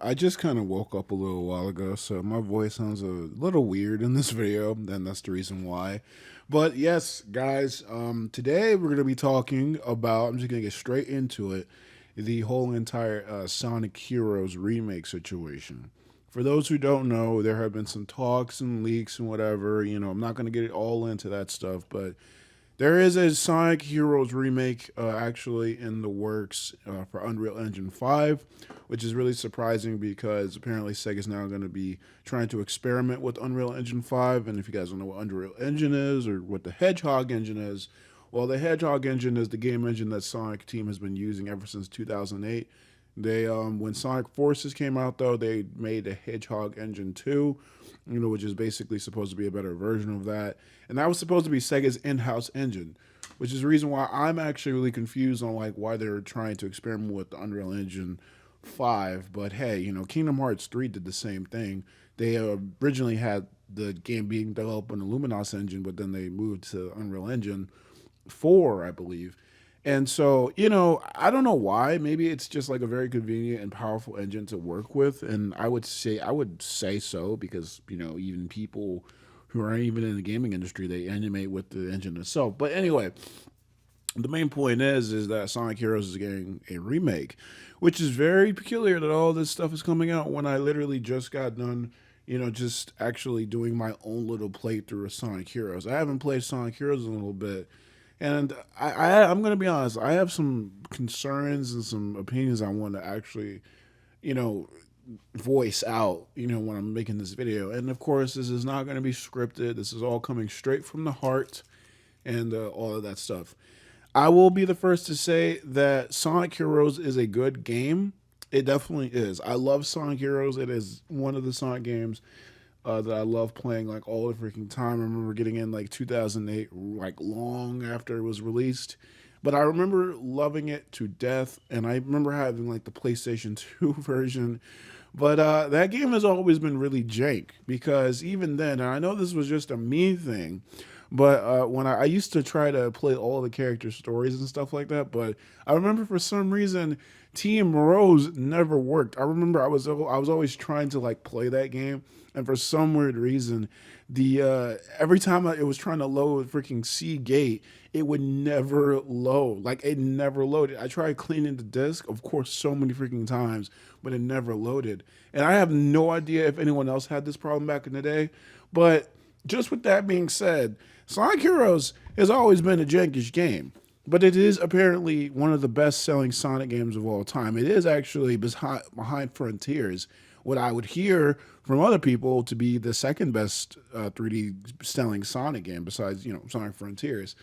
I just kind of woke up a little while ago, so my voice sounds a little weird in this video, and that's the reason why. But yes, guys, today we're gonna be talking about. I'm just gonna get straight into it. The whole entire Sonic Heroes remake situation. For those who don't know, there have been some talks and leaks and whatever. I'm not gonna get it all into that stuff, but there is a Sonic Heroes remake actually in the works for Unreal Engine 5, which is really surprising because apparently Sega's now going to be trying to experiment with Unreal Engine 5. And if you guys don't know what Unreal Engine is or what the Hedgehog engine is, well, the Hedgehog engine is the game engine that Sonic team has been using ever since 2008. They when Sonic Forces came out though, they made a Hedgehog engine 2, which is basically supposed to be a better version of that. And that was supposed to be Sega's in-house engine, which is the reason why I'm actually really confused on like why they're trying to experiment with the Unreal Engine 5. But hey, Kingdom Hearts 3 did the same thing. They originally had the game being developed on the Luminos engine, but then they moved to Unreal Engine 4, I believe. And so, I don't know why. Maybe it's just like a very convenient and powerful engine to work with. And I would say so because, even people who aren't even in the gaming industry, they animate with the engine itself. But anyway, the main point is that Sonic Heroes is getting a remake, which is very peculiar that all this stuff is coming out when I literally just got done, just actually doing my own little playthrough of Sonic Heroes. I haven't played Sonic Heroes in a little bit, and I'm gonna be honest. I have some concerns and some opinions I want to actually, you know, voice out. When I'm making this video, and of course, this is not going to be scripted. This is all coming straight from the heart, and all of that stuff. I will be the first to say that Sonic Heroes is a good game. It definitely is. I love Sonic Heroes. It is one of the Sonic games that I love playing like all the freaking time. I remember getting in like 2008, like long after it was released. But I remember loving it to death, and I remember having like the PlayStation 2 version. But that game has always been really jank because even then, and I know this was just a me thing, but when I used to try to play all the character stories and stuff like that, but I remember for some reason Team Rose never worked. I remember I was always trying to like play that game, and for some weird reason, the every time it was trying to load freaking C gate, it would never load. Like it never loaded. I tried cleaning the disk, of course, so many freaking times, but it never loaded. And I have no idea if anyone else had this problem back in the day, but just with that being said, Sonic Heroes has always been a jankish game, but it is apparently one of the best selling Sonic games of all time. It is actually behind Frontiers, what I would hear from other people to be the second best 3D selling Sonic game besides, Sonic Frontiers.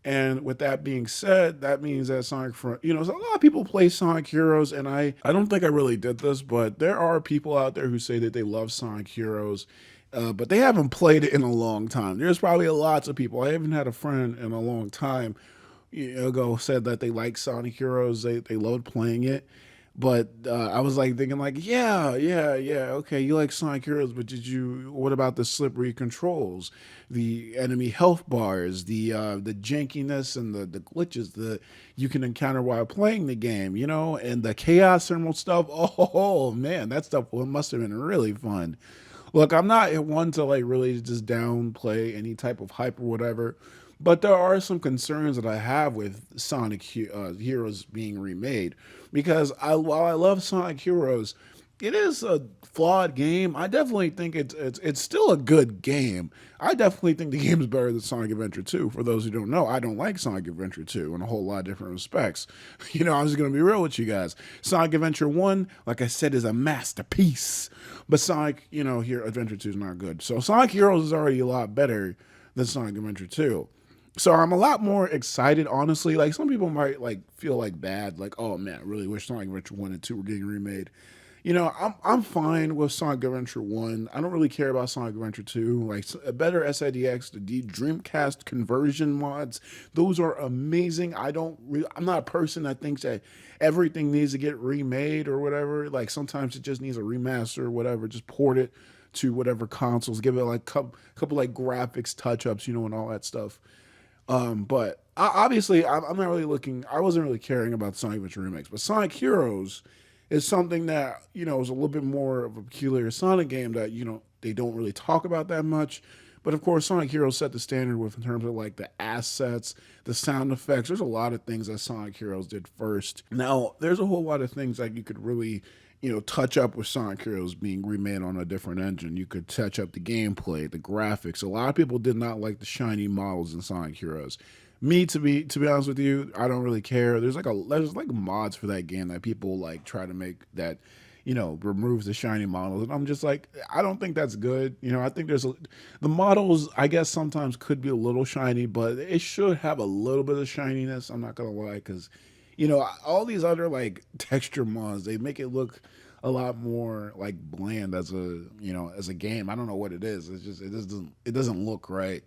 And with that being said, that means that so a lot of people play Sonic Heroes, and I don't think I really did this, but there are people out there who say that they love Sonic Heroes, but they haven't played it in a long time. There's probably lots of people. I haven't had a friend in a long time ago said that they like Sonic Heroes. They loved playing it. But I was like thinking like, yeah, yeah, yeah, okay, you like Sonic Heroes, but what about the slippery controls, the enemy health bars, the jankiness and the glitches that you can encounter while playing the game, and the chaos emerald stuff. Oh man, that stuff must have been really fun. Look, I'm not one to like really just downplay any type of hype or whatever, but there are some concerns that I have with Sonic Heroes being remade because while I love Sonic Heroes, it is a flawed game. I definitely think it's still a good game. I definitely think the game is better than Sonic Adventure 2. For those who don't know, I don't like Sonic Adventure 2 in a whole lot of different respects. I'm just gonna be real with you guys. Sonic Adventure 1, like I said, is a masterpiece. But Sonic, here Adventure 2 is not good. So Sonic Heroes is already a lot better than Sonic Adventure 2. So I'm a lot more excited, honestly. Like some people might like feel like bad, like, oh man, I really wish Sonic Adventure 1 and 2 were getting remade. I'm fine with Sonic Adventure 1. I don't really care about Sonic Adventure 2. Like a better SIDX, the Dreamcast conversion mods, those are amazing. I'm not a person that thinks that everything needs to get remade or whatever. Like sometimes it just needs a remaster or whatever. Just port it to whatever consoles, give it like couple like graphics touch ups, and all that stuff. But obviously, I'm not really looking. I wasn't really caring about Sonic Adventure remakes, but Sonic Heroes is something that is a little bit more of a peculiar Sonic game that they don't really talk about that much. But of course, Sonic Heroes set the standard with in terms of like the assets, the sound effects. There's a lot of things that Sonic Heroes did first. Now, there's a whole lot of things that you could really touch up with Sonic Heroes being remade on a different engine. You could touch up the gameplay, the graphics. A lot of people did not like the shiny models in Sonic Heroes. Me, to be honest with you, I don't really care. There's like mods for that game that people like try to make that removes the shiny models, and I'm just like, I don't think that's good. I think the models, I guess, sometimes could be a little shiny, but it should have a little bit of shininess. I'm not gonna lie, because all these other like texture mods, they make it look a lot more like bland as a game. I don't know what it is. It doesn't look right.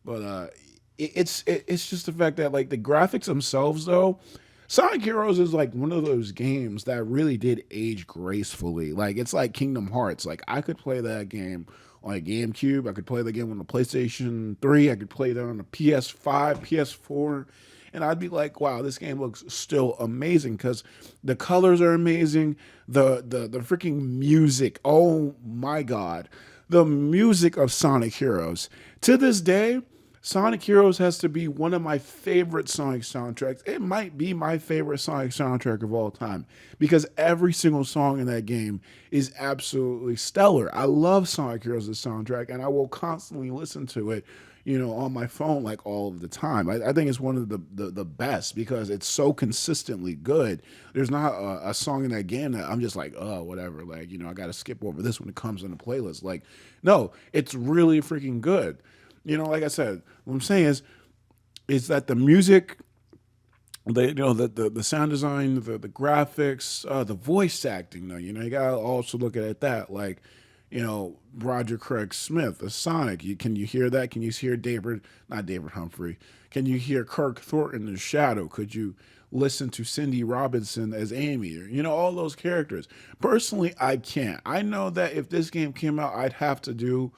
But it's just the fact that like the graphics themselves though, Sonic Heroes is like one of those games that really did age gracefully. Like it's like Kingdom Hearts. Like I could play that game on a GameCube. I could play the game on the PlayStation 3. I could play it on the PS5, PS4. And I'd be like, wow, this game looks still amazing because the colors are amazing. The freaking music. Oh my God. The music of Sonic Heroes. To this day, Sonic Heroes has to be one of my favorite Sonic soundtracks. It might be my favorite Sonic soundtrack of all time because every single song in that game is absolutely stellar. I love Sonic Heroes' soundtrack and I will constantly listen to it, on my phone like all of the time. I think it's one of the best because it's so consistently good. There's not a song in that game that I'm just like, oh, whatever. Like, I got to skip over this when it comes in the playlist. Like, no, it's really freaking good. Like I said, what I'm saying is that the music, the sound design, the graphics, the voice acting, though, you gotta also look at it that, like, Roger Craig Smith, the Sonic. Can you hear that? Can you hear not David Humphrey? Can you hear Kirk Thornton in Shadow? Could you listen to Cindy Robinson as Amy? Or, all those characters. Personally, I can't. I know that if this game came out, I'd have to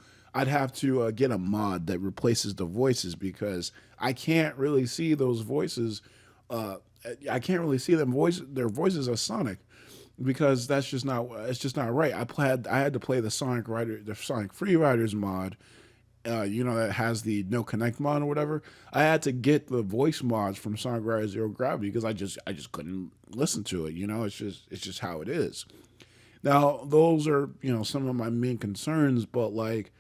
get a mod that replaces the voices because I can't really see those voices. Uh, I can't really see their voices as Sonic because it's just not right. I had to play the Sonic Free Riders mod. That has the no connect mod or whatever. I had to get the voice mods from Sonic Riders Zero Gravity because I just couldn't listen to it. It's just how it is. Now those are some of my main concerns, but like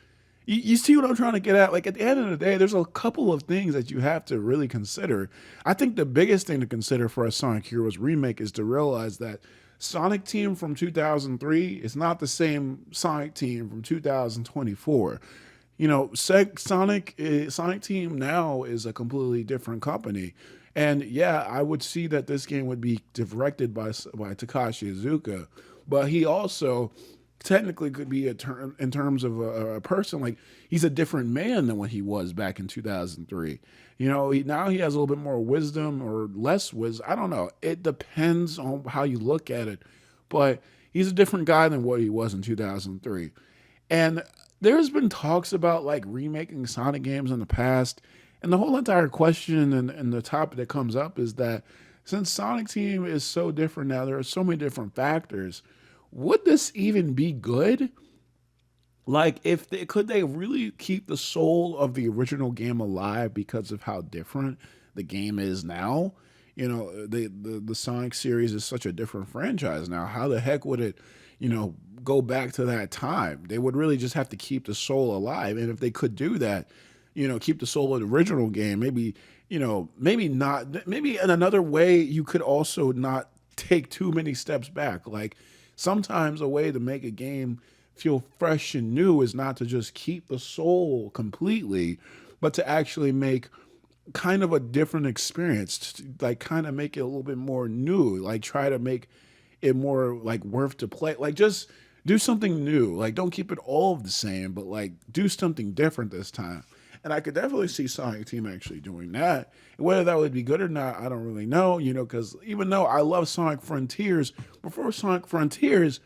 you see what I'm trying to get at? Like at the end of the day, there's a couple of things that you have to really consider. I think the biggest thing to consider for a Sonic Heroes remake is to realize that Sonic Team from 2003 is not the same Sonic Team from 2024. Sonic Team now is a completely different company. And yeah, I would see that this game would be directed by Takashi Iizuka, but he also technically could be in terms of a person, like he's a different man than what he was back in 2003. Now he has a little bit more wisdom or less wisdom. I don't know. It depends on how you look at it, but he's a different guy than what he was in 2003. And there's been talks about like remaking Sonic games in the past. And the whole entire question and the topic that comes up is that since Sonic Team is so different now, there are so many different factors. Would this even be good? Like, could they really keep the soul of the original game alive because of how different the game is now? The Sonic series is such a different franchise now. How the heck would it, go back to that time? They would really just have to keep the soul alive, and if they could do that, keep the soul of the original game. Maybe, maybe not. Maybe in another way, you could also not take too many steps back. Like sometimes a way to make a game feel fresh and new is not to just keep the soul completely, but to actually make kind of a different experience, like kind of make it a little bit more new, like try to make it more like worth to play, like just do something new, like don't keep it all the same, but like do something different this time. And I could definitely see Sonic Team actually doing that. Whether that would be good or not, I don't really know, because even though I love Sonic Frontiers, before Sonic Frontiers,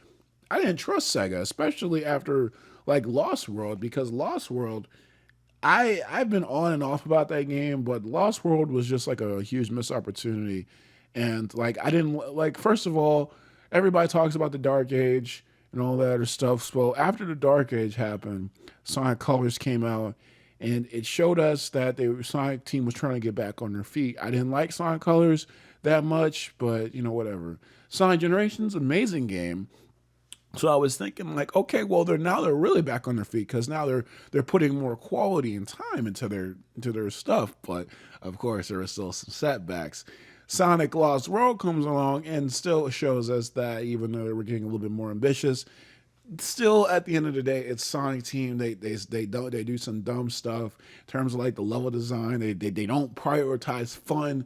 I didn't trust Sega, especially after like Lost World, because Lost World, I've been on and off about that game, but Lost World was just like a huge missed opportunity. And like I didn't like, first of all, everybody talks about the Dark Age and all that other stuff. Well, after the Dark Age happened, Sonic Colors came out, and it showed us that the Sonic team was trying to get back on their feet. I didn't like Sonic Colors that much, but whatever. Sonic Generations, amazing game. So I was thinking like, okay, well they're really back on their feet because now they're putting more quality and time into their stuff. But of course there are still some setbacks. Sonic Lost World comes along and still shows us that even though we're getting a little bit more ambitious, still at the end of the day, it's Sonic Team. They do some dumb stuff in terms of like the level design. They don't prioritize fun.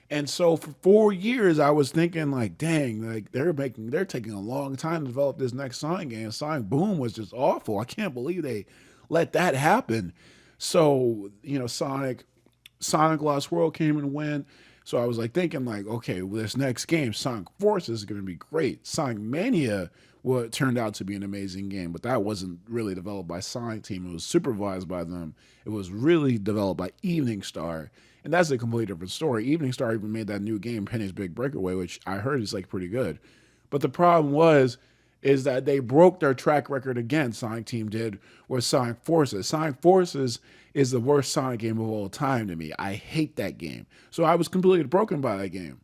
And so for 4 years, I was thinking like, dang, like they're taking a long time to develop this next Sonic game. Sonic Boom was just awful. I can't believe they let that happen. So Sonic Lost World came and went. So I was like thinking like, okay, well, this next game, Sonic Forces, is going to be great. Sonic Mania, well, it turned out to be an amazing game, but that wasn't really developed by Sonic Team. It was supervised by them. It was really developed by Evening Star, and that's a completely different story. Evening Star even made that new game, Penny's Big Breakaway, which I heard is like pretty good. But the problem is that they broke their track record again. Sonic Team did with Sonic Forces. Sonic Forces is the worst Sonic game of all time to me. I hate that game. So I was completely broken by that game.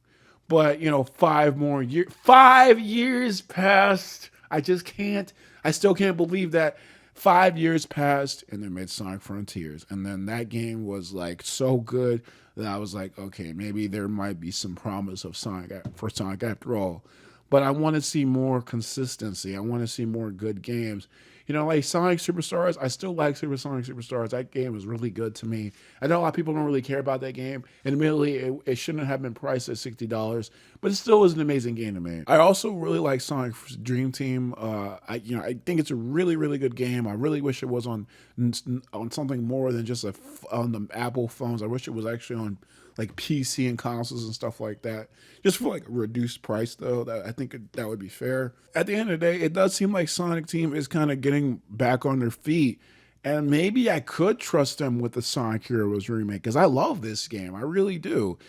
But 5 years passed. I just can't. I still can't believe that 5 years passed, and they made Sonic Frontiers, and then that game was like so good that I was like, okay, maybe there might be some promise of Sonic after all. But I want to see more consistency. I want to see more good games. Like Sonic Superstars, I still like Super Sonic Superstars. That game is really good to me. I know a lot of people don't really care about that game. And admittedly, it shouldn't have been priced at $60, but it still is an amazing game to me. I also really like Sonic Dream Team. I think it's a really, really good game. I really wish it was on something more than just on the Apple phones. I wish it was actually on like PC and consoles and stuff like that, just for like a reduced price though. I think that would be fair. At the end of the day, it does seem like Sonic Team is kind of getting back on their feet, and maybe I could trust them with the Sonic Heroes remake because I love this game, I really do.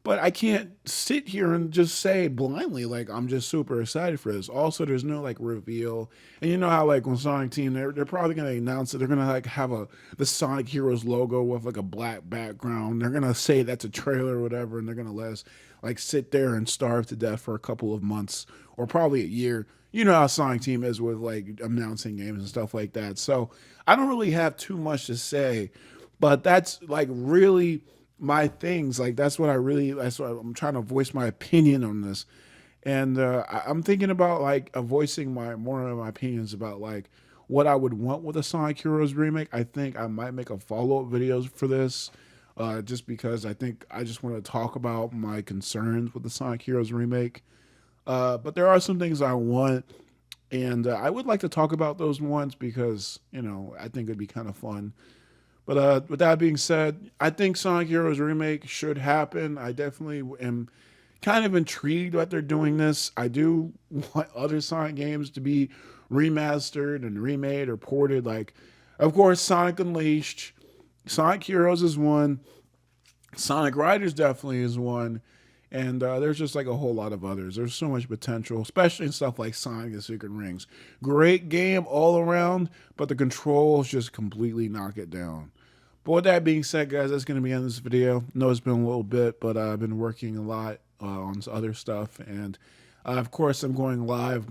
But I can't sit here and just say blindly like I'm just super excited for this. Also, there's no like reveal, and you know how like when Sonic Team they're probably gonna announce it. They're gonna like have the Sonic Heroes logo with like a black background. They're gonna say that's a trailer or whatever, and they're gonna let us like sit there and starve to death for a couple of months or probably a year. You know how Sonic Team is with like announcing games and stuff like that. So I don't really have too much to say, but that's like really my things. Like that's what I'm trying to voice my opinion on this. And I'm thinking about like voicing my more of my opinions about like what I would want with a Sonic Heroes remake. I think I might make a follow-up videos for this. Just because I think I just want to talk about my concerns with the Sonic Heroes remake. But there are some things I want, and I would like to talk about those ones because I think it'd be kind of fun. But with that being said, I think Sonic Heroes Remake should happen. I definitely am kind of intrigued that they're doing this. I do want other Sonic games to be remastered and remade or ported. Like, of course, Sonic Unleashed, Sonic Heroes is one, Sonic Riders definitely is one. And there's just like a whole lot of others. There's so much potential, especially in stuff like Sonic the Secret Rings. Great game all around, but the controls just completely knock it down. But with that being said, guys, that's going to be the end of this video. I know it's been a little bit, but I've been working a lot on other stuff. And of course, I'm going live,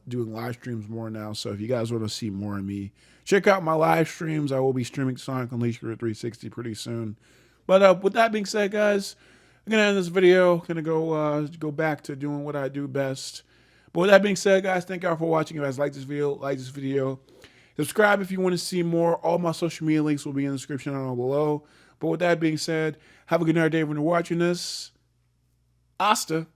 doing live streams more now. So if you guys want to see more of me, check out my live streams. I will be streaming Sonic Unleashed 360 pretty soon. But with that being said, guys, I'm gonna end this video. Gonna go back to doing what I do best. But with that being said, guys, thank y'all for watching. If you guys like this video, subscribe if you want to see more. All my social media links will be in the description down below. But with that being said, have a good night, day when you're watching this. Hasta.